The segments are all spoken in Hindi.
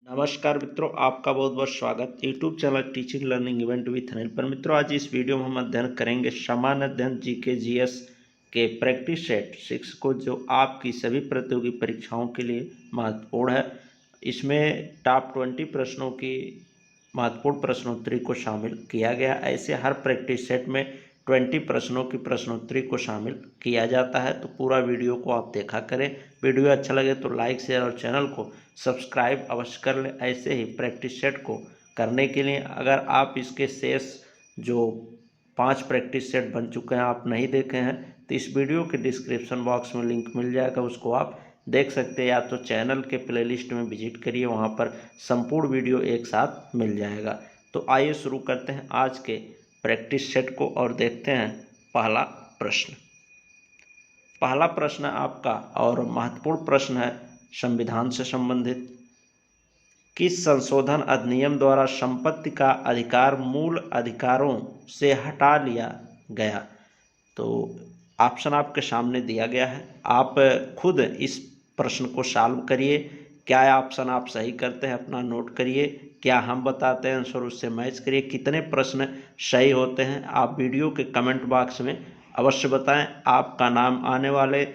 नमस्कार मित्रों, आपका बहुत बहुत स्वागत YouTube channel teaching learning event with Anil पर। मित्रों, आज इस वीडियो में हम अध्ययन करेंगे सामान्य अध्ययन जीके जीएस के प्रैक्टिस सेट 6 को, जो आपकी सभी प्रतियोगी परीक्षाओं के लिए महत्वपूर्ण है। इसमें टॉप 20 प्रश्नों की महत्वपूर्ण प्रश्नोत्तरी को शामिल किया गया। ऐसे हर प्रैक्टिस सेट में 20 प्रश्नों की प्रश्नोत्तरी को शामिल किया जाता है। तो पूरा वीडियो को आप देखा करें। वीडियो अच्छा लगे तो लाइक शेयर और चैनल को सब्सक्राइब अवश्य कर लें। ऐसे ही प्रैक्टिस सेट को करने के लिए अगर आप इसके शेष जो 5 प्रैक्टिस सेट बन चुके हैं आप नहीं देखे हैं तो इस वीडियो के डिस्क्रिप्शन बॉक्स में लिंक मिल जाएगा, उसको आप देख सकते हैं। या तो चैनल के प्लेलिस्ट में विजिट करिए, वहाँ पर संपूर्ण वीडियो एक साथ मिल जाएगा। तो आइए शुरू करते हैं आज के प्रैक्टिस सेट को और देखते हैं पहला प्रश्न। पहला प्रश्न आपका और महत्वपूर्ण प्रश्न है संविधान से संबंधित। किस संशोधन अधिनियम द्वारा संपत्ति का अधिकार मूल अधिकारों से हटा लिया गया? तो ऑप्शन आपके सामने दिया गया है, आप खुद इस प्रश्न को सॉल्व करिए। क्या ऑप्शन आप सही करते हैं अपना नोट करिए, क्या हम बताते हैं आंसर उससे मैच करिए। कितने प्रश्न सही होते हैं आप वीडियो के कमेंट बॉक्स में अवश्य बताएं। आपका नाम आने वाले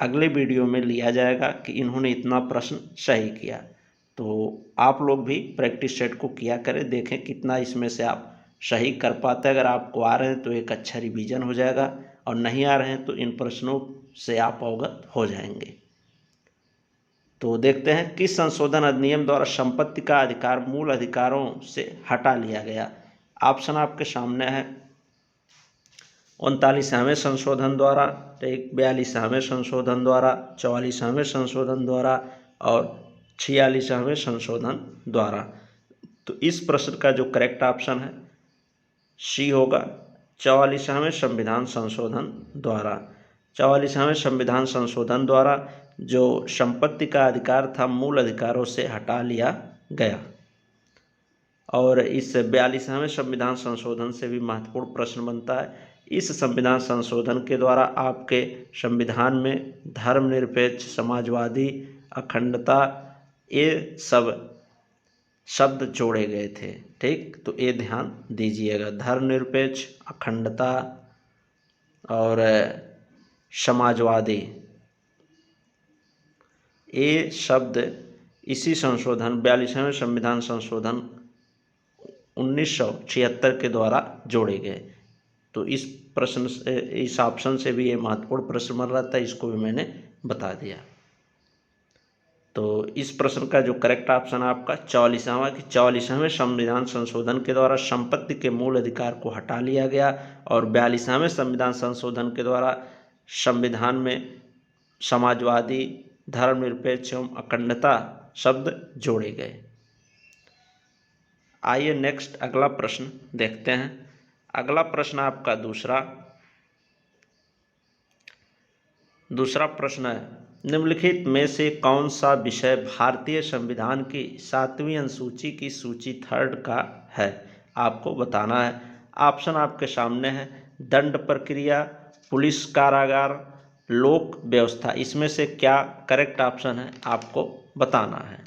अगले वीडियो में लिया जाएगा कि इन्होंने इतना प्रश्न सही किया। तो आप लोग भी प्रैक्टिस सेट को किया करें, देखें कितना इसमें से आप सही कर पाते हैं। अगर आपको आ रहे हैं तो एक अच्छा रिवीजन हो जाएगा, और नहीं आ रहे हैं तो इन प्रश्नों से आप अवगत हो जाएंगे। तो देखते हैं किस संशोधन अधिनियम द्वारा संपत्ति का अधिकार मूल अधिकारों से हटा लिया गया। ऑप्शन आपके सामने है 39वें संशोधन द्वारा, 42वें संशोधन द्वारा, 44वें संशोधन द्वारा और 46वें संशोधन द्वारा। तो इस प्रश्न का जो करेक्ट ऑप्शन है सी होगा, 44वें संविधान संशोधन द्वारा। 44वें संविधान संशोधन द्वारा जो संपत्ति का अधिकार था मूल अधिकारों से हटा लिया गया। और इस 42वें संविधान संशोधन से भी महत्वपूर्ण प्रश्न बनता है। इस संविधान संशोधन के द्वारा आपके संविधान में धर्मनिरपेक्ष, समाजवादी, अखंडता, ये सब शब्द जोड़े गए थे। ठीक, तो ये ध्यान दीजिएगा। धर्मनिरपेक्ष, अखंडता और समाजवादी, ये शब्द इसी संशोधन 42वें संविधान संशोधन 1976 के द्वारा जोड़े गए। तो इस प्रश्न से, इस ऑप्शन से भी ये महत्वपूर्ण प्रश्न बन रहा था, इसको भी मैंने बता दिया। तो इस प्रश्न का जो करेक्ट ऑप्शन है आपका 44वां कि 44वें संविधान संशोधन के द्वारा संपत्ति के मूल अधिकार को हटा लिया गया, और 42वें संविधान संशोधन के द्वारा संविधान में समाजवादी, धर्मनिरपेक्ष एवं अखंडता शब्द जोड़े गए। आइए नेक्स्ट अगला प्रश्न देखते हैं। अगला प्रश्न आपका दूसरा प्रश्न है, निम्नलिखित में से कौन सा विषय भारतीय संविधान की 7वीं अनुसूची की सूची 3 का है? आपको बताना है। ऑप्शन आपके सामने है, दंड प्रक्रिया, पुलिस कारागार, लोक व्यवस्था। इसमें से क्या करेक्ट ऑप्शन है आपको बताना है।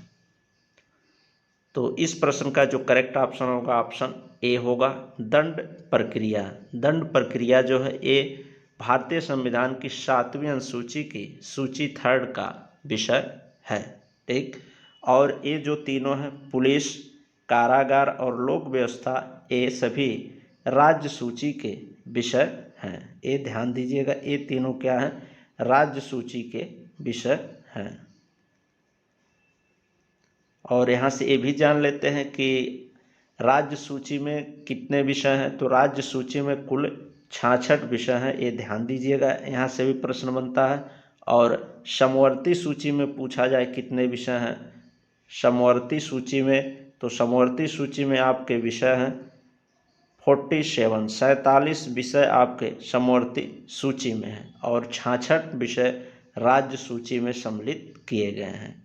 तो इस प्रश्न का जो करेक्ट ऑप्शन होगा ऑप्शन ए होगा, दंड प्रक्रिया। दंड प्रक्रिया जो है ये भारतीय संविधान की 7वीं अनुसूची की सूची 3 का विषय है। ठीक, और ये जो तीनों हैं पुलिस, कारागार और लोक व्यवस्था, ये सभी राज्य सूची के विषय हैं। ये ध्यान दीजिएगा, ये तीनों क्या हैं? राज्य सूची के विषय हैं। और यहाँ से ये भी जान लेते हैं कि राज्य सूची में कितने विषय हैं। तो राज्य सूची में कुल 66 विषय हैं, ये ध्यान दीजिएगा, यहाँ से भी प्रश्न बनता है। और समवर्ती सूची में पूछा जाए कितने विषय हैं समवर्ती सूची में, तो समवर्ती सूची में आपके विषय हैं 47 विषय आपके समवर्ती सूची में हैं, और 66 विषय राज्य सूची में सम्मिलित किए गए हैं।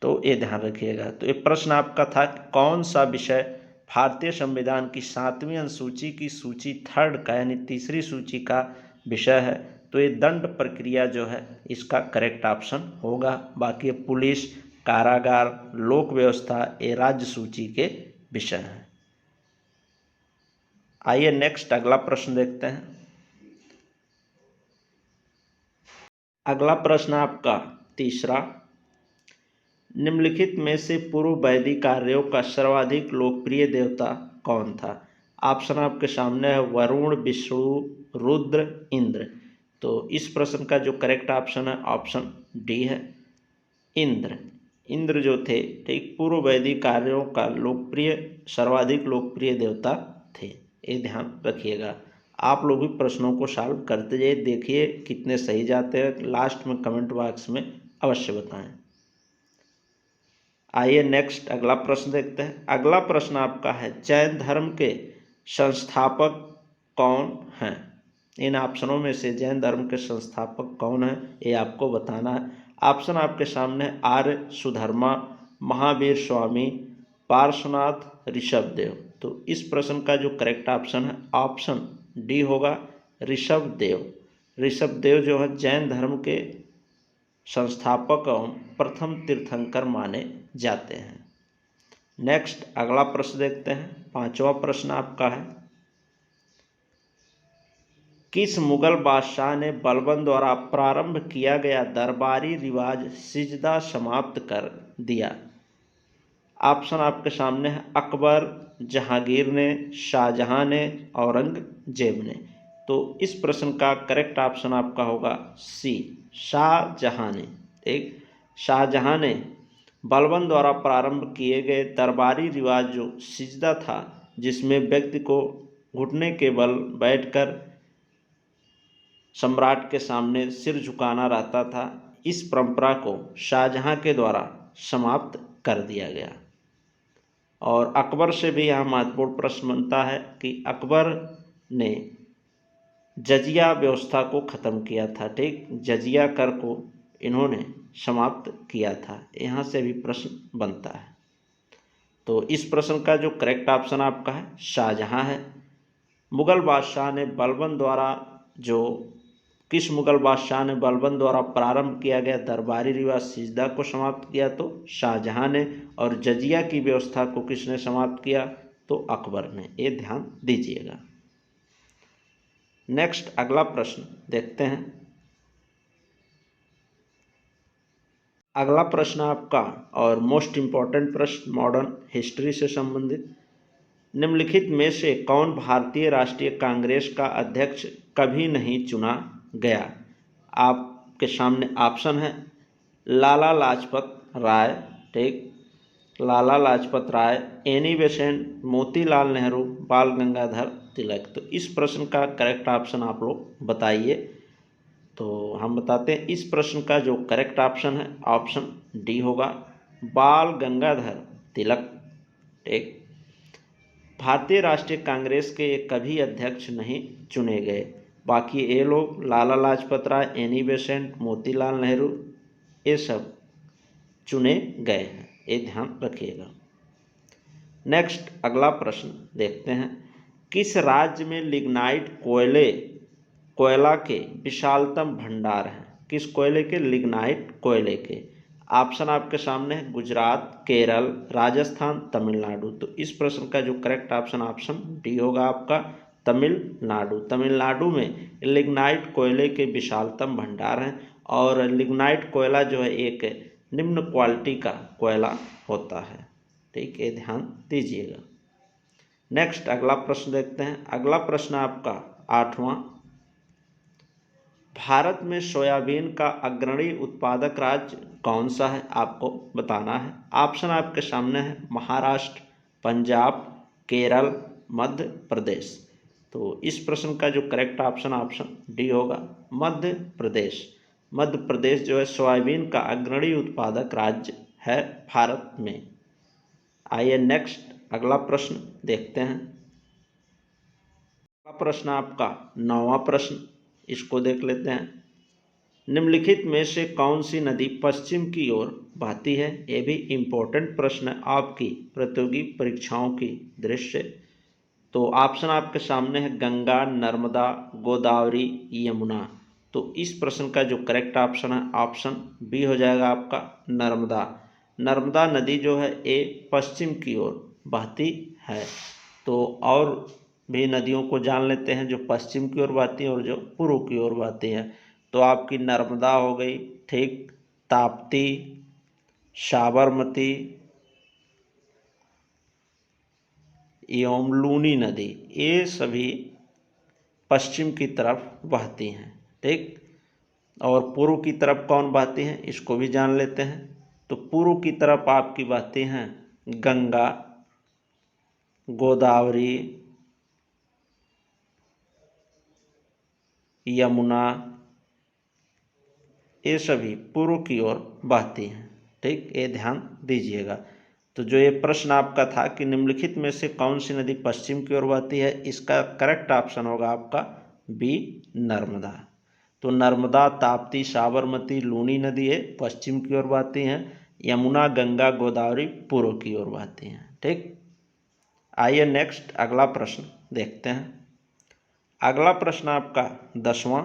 तो ये ध्यान रखिएगा। तो ये प्रश्न आपका था कौन सा विषय भारतीय संविधान की 7वीं अनुसूची की सूची 3 का यानी तीसरी सूची का विषय है। तो ये दंड प्रक्रिया जो है इसका करेक्ट ऑप्शन होगा। बाकी पुलिस, कारागार, लोक व्यवस्था ये राज्य सूची के विषय हैं। आइए नेक्स्ट अगला प्रश्न देखते हैं। अगला प्रश्न आपका तीसरा, निम्नलिखित में से पूर्व वैदिक आर्यों का सर्वाधिक लोकप्रिय देवता कौन था? ऑप्शन आपके सामने है वरुण, विष्णु, रुद्र, इंद्र। तो इस प्रश्न का जो करेक्ट ऑप्शन है ऑप्शन डी है, इंद्र। इंद्र जो थे, ठीक, पूर्व वैदिक आर्यों का सर्वाधिक लोकप्रिय देवता थे। ये ध्यान रखिएगा। आप लोग भी प्रश्नों को सॉल्व करते जाइए, देखिए कितने सही जाते हैं, लास्ट में कमेंट बॉक्स में अवश्य बताएं। आइए नेक्स्ट अगला प्रश्न देखते हैं। अगला प्रश्न आपका है, जैन धर्म के संस्थापक कौन हैं? इन ऑप्शनों में से जैन धर्म के संस्थापक कौन हैं ये आपको बताना है। ऑप्शन आपके सामने आर्य सुधर्मा, महावीर स्वामी, पार्श्वनाथ, ऋषभदेव। तो इस प्रश्न का जो करेक्ट ऑप्शन है ऑप्शन डी होगा, ऋषभदेव। ऋषभदेव जो है जैन धर्म के संस्थापक एवं प्रथम तीर्थंकर माने जाते हैं। नेक्स्ट अगला प्रश्न देखते हैं। पांचवा प्रश्न आपका है, किस मुगल बादशाह ने बलबन द्वारा प्रारंभ किया गया दरबारी रिवाज सिजदा समाप्त कर दिया? ऑप्शन आपके सामने है अकबर, जहांगीर ने, शाहजहां ने, औरंगजेब ने। तो इस प्रश्न का करेक्ट ऑप्शन आपका होगा सी, शाहजहां ने। एक शाहजहां ने बलबन द्वारा प्रारंभ किए गए दरबारी रिवाज जो सिजदा था, जिसमें व्यक्ति को घुटने के बल बैठकर सम्राट के सामने सिर झुकाना रहता था, इस परंपरा को शाहजहां के द्वारा समाप्त कर दिया गया। और अकबर से भी यहाँ महत्वपूर्ण प्रश्न बनता है कि अकबर ने जजिया व्यवस्था को ख़त्म किया था, ठीक, जजिया कर को इन्होंने समाप्त किया था, यहाँ से भी प्रश्न बनता है। तो इस प्रश्न का जो करेक्ट ऑप्शन आपका है शाहजहां है। मुगल बादशाह ने बलबन द्वारा किस मुगल बादशाह ने बलबन द्वारा प्रारंभ किया गया दरबारी रिवाज सिजदा को समाप्त किया? तो शाहजहां ने। और जजिया की व्यवस्था को किसने समाप्त किया? तो अकबर ने। ये ध्यान दीजिएगा। नेक्स्ट अगला प्रश्न देखते हैं। अगला प्रश्न आपका और मोस्ट इम्पॉर्टेंट प्रश्न मॉडर्न हिस्ट्री से संबंधित, निम्नलिखित में से कौन भारतीय राष्ट्रीय कांग्रेस का अध्यक्ष कभी नहीं चुना गया? आपके सामने ऑप्शन है लाला लाजपत राय, ठीक, लाला लाजपत राय, एनी बेसेंट, मोतीलाल नेहरू, बाल गंगाधर तिलक। तो इस प्रश्न का करेक्ट ऑप्शन आप लोग बताइए। तो हम बताते हैं, इस प्रश्न का जो करेक्ट ऑप्शन है ऑप्शन डी होगा, बाल गंगाधर तिलक। ठीक, भारतीय राष्ट्रीय कांग्रेस के कभी अध्यक्ष नहीं चुने गए। बाकी ये लोग लाला लाजपत राय, एनी बेसेंट, मोतीलाल नेहरू, ये सब चुने गए हैं, ये ध्यान रखिएगा। नेक्स्ट अगला प्रश्न देखते हैं। किस राज्य में लिग्नाइट कोयला के विशालतम भंडार हैं? किस कोयले के? लिग्नाइट कोयले के। ऑप्शन आपके सामने है गुजरात, केरल, राजस्थान, तमिलनाडु। तो इस प्रश्न का जो करेक्ट ऑप्शन ऑप्शन डी होगा आपका, तमिलनाडु। तमिलनाडु में लिग्नाइट कोयले के विशालतम भंडार हैं। और लिग्नाइट कोयला जो है एक निम्न क्वालिटी का कोयला होता है, ठीक है, ध्यान दीजिएगा। नेक्स्ट अगला प्रश्न देखते हैं। अगला प्रश्न आपका आठवां, भारत में सोयाबीन का अग्रणी उत्पादक राज्य कौन सा है? आपको बताना है। ऑप्शन आपके सामने है महाराष्ट्र, पंजाब, केरल, मध्य प्रदेश। तो इस प्रश्न का जो करेक्ट ऑप्शन ऑप्शन डी होगा, मध्य प्रदेश। मध्य प्रदेश जो है सोयाबीन का अग्रणी उत्पादक राज्य है भारत में। आइए नेक्स्ट अगला प्रश्न देखते हैं। अगला प्रश्न आपका नौवां प्रश्न, इसको देख लेते हैं। निम्नलिखित में से कौन सी नदी पश्चिम की ओर बहती है? ये भी इम्पोर्टेंट प्रश्न है आपकी प्रतियोगी परीक्षाओं की दृष्टि से। तो ऑप्शन आपके सामने है गंगा, नर्मदा, गोदावरी, यमुना। तो इस प्रश्न का जो करेक्ट ऑप्शन है ऑप्शन बी हो जाएगा आपका, नर्मदा। नर्मदा नदी जो है ये पश्चिम की ओर बहती है। तो और भी नदियों को जान लेते हैं जो पश्चिम की ओर बहती है और जो पूर्व की ओर बहती है। तो आपकी नर्मदा हो गई, ठीक, ताप्ती, साबरमती एवं लूनी नदी, ये सभी पश्चिम की तरफ बहती हैं, ठीक। और पूर्व की तरफ कौन बहती हैं इसको भी जान लेते हैं। तो पूर्व की तरफ आपकी बहती हैं गंगा, गोदावरी, यमुना, ये सभी पूर्व की ओर बहती हैं, ठीक, ये ध्यान दीजिएगा। तो जो ये प्रश्न आपका था कि निम्नलिखित में से कौन सी नदी पश्चिम की ओर बहती है, इसका करेक्ट ऑप्शन होगा आपका बी, नर्मदा। तो नर्मदा, ताप्ती, साबरमती, लूनी नदी है पश्चिम की ओर बहती हैं, यमुना, गंगा, गोदावरी पूर्व की ओर बहती हैं, ठीक। आइए नेक्स्ट अगला प्रश्न देखते हैं। अगला प्रश्न आपका 10वां।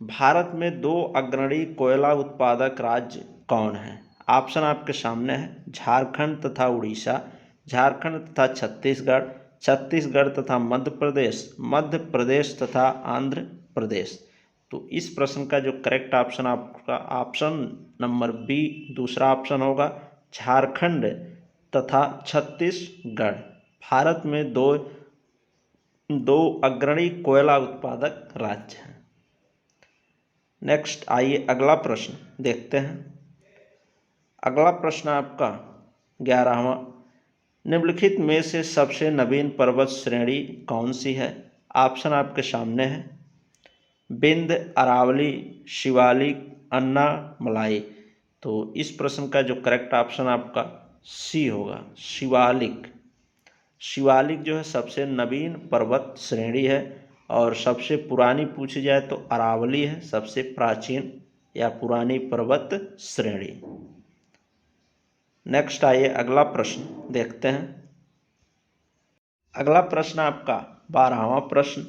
भारत में 2 अग्रणी कोयला उत्पादक राज्य कौन है? ऑप्शन आपके सामने है, झारखंड तथा उड़ीसा, झारखंड तथा छत्तीसगढ़, छत्तीसगढ़ तथा मध्य प्रदेश, मध्य प्रदेश तथा आंध्र प्रदेश। तो इस प्रश्न का जो करेक्ट ऑप्शन आपका ऑप्शन नंबर बी दूसरा ऑप्शन होगा, झारखंड तथा छत्तीसगढ़ भारत में दो अग्रणी कोयला उत्पादक राज्य हैं। नेक्स्ट आइए अगला प्रश्न देखते हैं। अगला प्रश्न आपका 11वां। निम्नलिखित में से सबसे नवीन पर्वत श्रेणी कौन सी है? ऑप्शन आपके सामने है, विंध्य, अरावली, शिवालिक, अन्नामलाई। तो इस प्रश्न का जो करेक्ट ऑप्शन आपका सी होगा, शिवालिक। शिवालिक जो है सबसे नवीन पर्वत श्रेणी है और सबसे पुरानी पूछी जाए तो अरावली है सबसे प्राचीन या पुरानी पर्वत श्रेणी। नेक्स्ट आइए अगला प्रश्न देखते हैं। अगला प्रश्न आपका 12वां प्रश्न।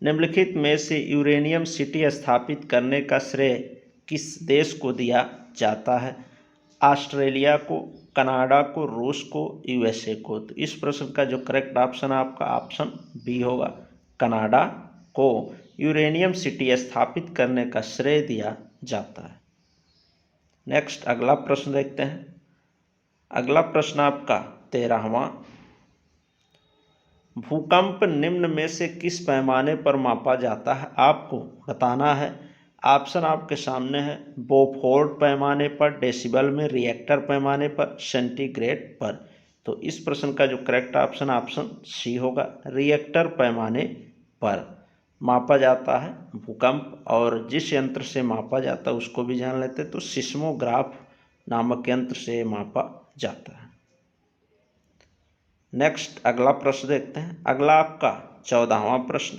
निम्नलिखित में से यूरेनियम सिटी स्थापित करने का श्रेय किस देश को दिया जाता है? ऑस्ट्रेलिया को, कनाडा को, रूस को, यूएसए को। तो इस प्रश्न का जो करेक्ट ऑप्शन आपका ऑप्शन बी होगा, कनाडा को यूरेनियम सिटी स्थापित करने का श्रेय दिया जाता है। नेक्स्ट अगला प्रश्न देखते हैं। अगला प्रश्न आपका 13वां। भूकंप निम्न में से किस पैमाने पर मापा जाता है? आपको बताना है। ऑप्शन आपके सामने है, बोफोर्ड पैमाने पर, डेसिबल में, रिएक्टर पैमाने पर, सेंटीग्रेड पर। तो इस प्रश्न का जो करेक्ट ऑप्शन ऑप्शन सी होगा, रिएक्टर पैमाने पर मापा जाता है भूकंप। और जिस यंत्र से मापा जाता है उसको भी जान लेते हैं, तो सिस्मोग्राफ नामक यंत्र से मापा जाता है। नेक्स्ट अगला प्रश्न देखते हैं। अगला आपका 14वां प्रश्न।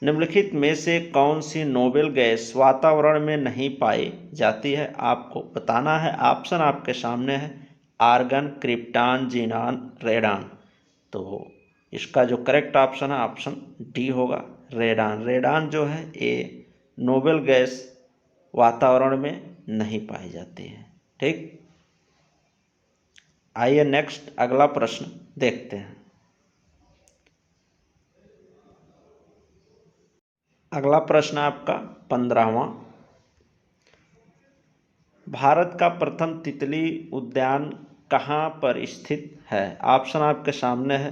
निम्नलिखित में से कौन सी नोबेल गैस वातावरण में नहीं पाई जाती है? आपको बताना है। ऑप्शन आपके सामने है, आर्गन, क्रिप्टॉन, जीनान, रेडान। तो इसका जो करेक्ट ऑप्शन है ऑप्शन डी होगा, रेडान। रेडान जो है ये नोबेल गैस वातावरण में नहीं पाई जाती है, ठीक। आइए नेक्स्ट अगला प्रश्न देखते हैं। अगला प्रश्न आपका 15वां। भारत का प्रथम तितली उद्यान कहाँ पर स्थित है? ऑप्शन आपके सामने है,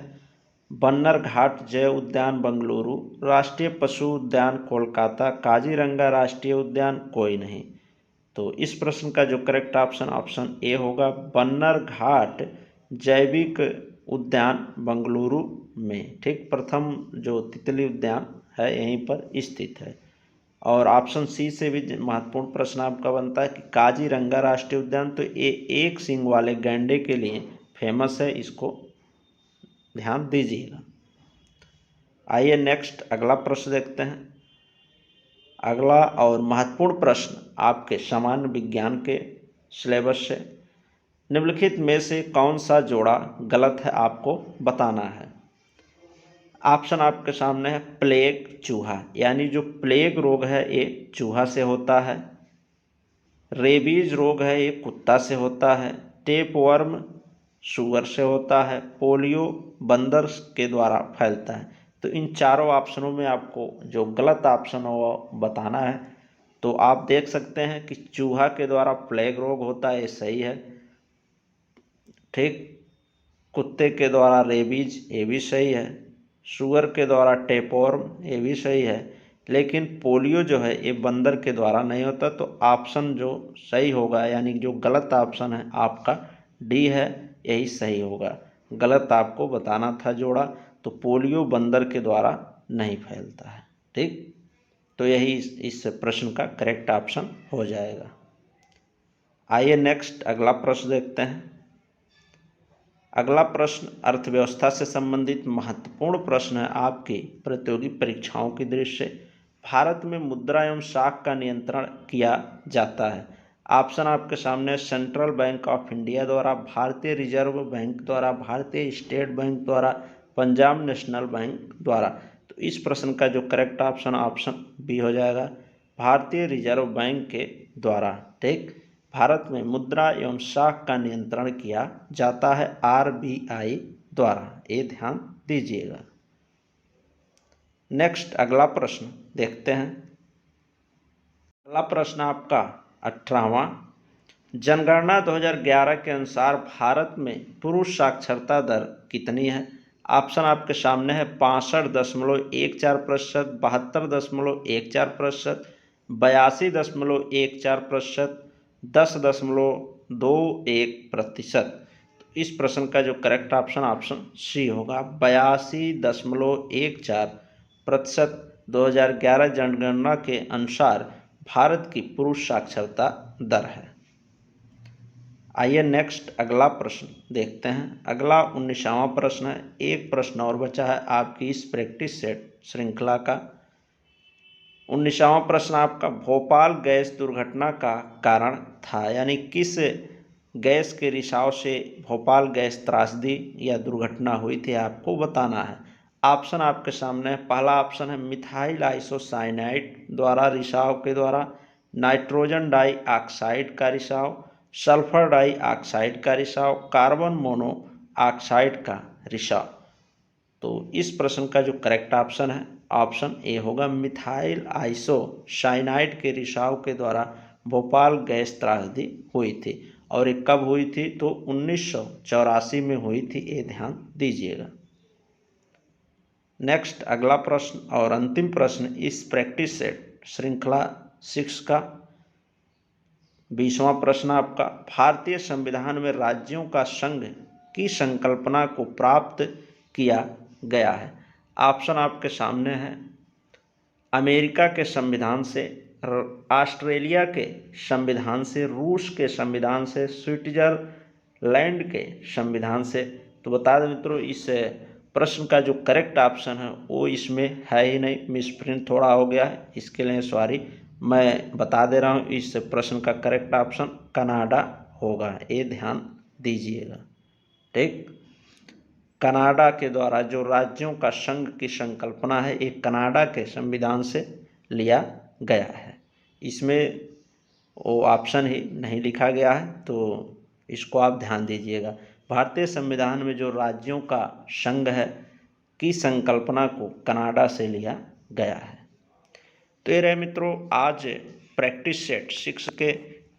बन्नरघाट जैव उद्यान बेंगलुरु, राष्ट्रीय पशु उद्यान कोलकाता, काजीरंगा राष्ट्रीय उद्यान कोई नहीं। तो इस प्रश्न का जो करेक्ट ऑप्शन ऑप्शन ए होगा, बन्नरघाट जैविक उद्यान बेंगलुरु में, ठीक। प्रथम जो तितली उद्यान है यहीं पर स्थित है। और ऑप्शन सी से भी महत्वपूर्ण प्रश्न आपका बनता है कि काजीरंगा राष्ट्रीय उद्यान, तो ये एक सींग वाले गैंडे के लिए फेमस है, इसको ध्यान दीजिएगा। आइए नेक्स्ट अगला प्रश्न देखते हैं। अगला और महत्वपूर्ण प्रश्न आपके सामान्य विज्ञान के सिलेबस से। निम्नलिखित में से कौन सा जोड़ा गलत है? आपको बताना है। ऑप्शन आपके सामने है प्लेग चूहा, यानी जो प्लेग रोग है ये चूहा से होता है। रेबीज रोग है ये कुत्ता से होता है। टेपवर्म सुअर से होता है। पोलियो बंदर के द्वारा फैलता है। तो इन चारों ऑप्शनों में आपको जो गलत ऑप्शन हो वो बताना है। तो आप देख सकते हैं कि चूहा के द्वारा प्लेग रोग होता है, ये सही है। ठीक, कुत्ते के द्वारा रेबीज, ये भी सही है। सुअर के द्वारा टेपवर्म, ये भी सही है। लेकिन पोलियो जो है ये बंदर के द्वारा नहीं होता। तो ऑप्शन जो सही होगा, यानी जो गलत ऑप्शन है आपका डी है, यही सही होगा। गलत आपको बताना था जोड़ा। तो पोलियो बंदर के द्वारा नहीं फैलता है। ठीक, तो यही इस प्रश्न का करेक्ट ऑप्शन हो जाएगा। आइए नेक्स्ट अगला प्रश्न देखते हैं। अगला प्रश्न अर्थव्यवस्था से संबंधित महत्वपूर्ण प्रश्न है आपकी प्रतियोगी परीक्षाओं की दृष्टि से। भारत में मुद्रा एवं शाख का नियंत्रण किया जाता है। ऑप्शन आपके सामने सेंट्रल बैंक ऑफ इंडिया द्वारा, भारतीय रिजर्व बैंक द्वारा, भारतीय स्टेट बैंक द्वारा, पंजाब नेशनल बैंक द्वारा। तो इस प्रश्न का जो करेक्ट ऑप्शन बी हो जाएगा, भारतीय रिजर्व बैंक के द्वारा। ठीक, भारत में मुद्रा एवं शाख का नियंत्रण किया जाता है आरबीआई द्वारा, ये ध्यान दीजिएगा। नेक्स्ट अगला प्रश्न देखते हैं। अगला प्रश्न आपका 18वां, जनगणना 2011 के अनुसार भारत में पुरुष साक्षरता दर कितनी है? ऑप्शन आपके सामने है 65.14%, 72.14%, 82.14%, 10.21%। इस प्रश्न का जो करेक्ट ऑप्शन सी होगा, 82.14% 2011 जनगणना के अनुसार भारत की पुरुष साक्षरता दर है। आइए नेक्स्ट अगला प्रश्न देखते हैं। अगला 19वां प्रश्न है। एक प्रश्न और बचा है आपकी इस प्रैक्टिस सेट श्रृंखला का। 19वां प्रश्न आपका, भोपाल गैस दुर्घटना का कारण था, यानी किस गैस के रिसाव से भोपाल गैस त्रासदी या दुर्घटना हुई थी, आपको बताना है। ऑप्शन आपके सामने, पहला ऑप्शन है मिथाइल आइसोसाइनाइड द्वारा रिसाव के द्वारा, नाइट्रोजन डाइऑक्साइड का रिसाव, सल्फर डाइऑक्साइड का रिसाव, कार्बन मोनोऑक्साइड का रिसाव। तो इस प्रश्न का जो करेक्ट ऑप्शन है, ऑप्शन ए होगा, मिथाइल आइसोसाइनाइड के रिसाव के द्वारा भोपाल गैस त्रासदी हुई थी। और ये कब हुई थी? तो 1984 में हुई थी, ये ध्यान दीजिएगा। नेक्स्ट अगला प्रश्न और अंतिम प्रश्न इस प्रैक्टिस सेट श्रृंखला 6 का 20वां प्रश्न आपका, भारतीय संविधान में राज्यों का संघ की संकल्पना को प्राप्त किया गया है। ऑप्शन आपके सामने है, अमेरिका के संविधान से, ऑस्ट्रेलिया के संविधान से, रूस के संविधान से, स्विट्जरलैंड के संविधान से। तो बता दें मित्रों, इस प्रश्न का जो करेक्ट ऑप्शन है वो इसमें है ही नहीं, मिसप्रिंट थोड़ा हो गया है, इसके लिए सॉरी। मैं बता दे रहा हूँ, इस प्रश्न का करेक्ट ऑप्शन कनाडा होगा, ये ध्यान दीजिएगा। ठीक, कनाडा के द्वारा जो राज्यों का संघ की संकल्पना है, ये कनाडा के संविधान से लिया गया है। इसमें वो ऑप्शन ही नहीं लिखा गया है, तो इसको आप ध्यान दीजिएगा। भारतीय संविधान में जो राज्यों का संघ है की संकल्पना को कनाडा से लिया गया है। तो ये रहे मित्रों आज प्रैक्टिस सेट 6 के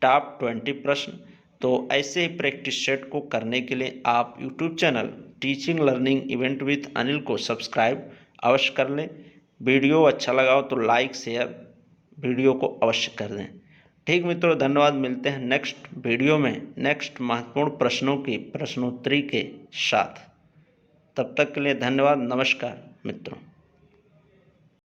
टॉप 20 प्रश्न। तो ऐसे ही प्रैक्टिस सेट को करने के लिए आप YouTube channel teaching learning event with Anil को सब्सक्राइब अवश्य कर लें। वीडियो अच्छा लगा हो तो लाइक शेयर वीडियो को अवश्य कर दें। ठीक मित्रों, धन्यवाद। मिलते हैं नेक्स्ट वीडियो में नेक्स्ट महत्वपूर्ण प्रश्नों की प्रश्नोत्तरी के साथ। तब तक के लिए धन्यवाद। नमस्कार मित्रों।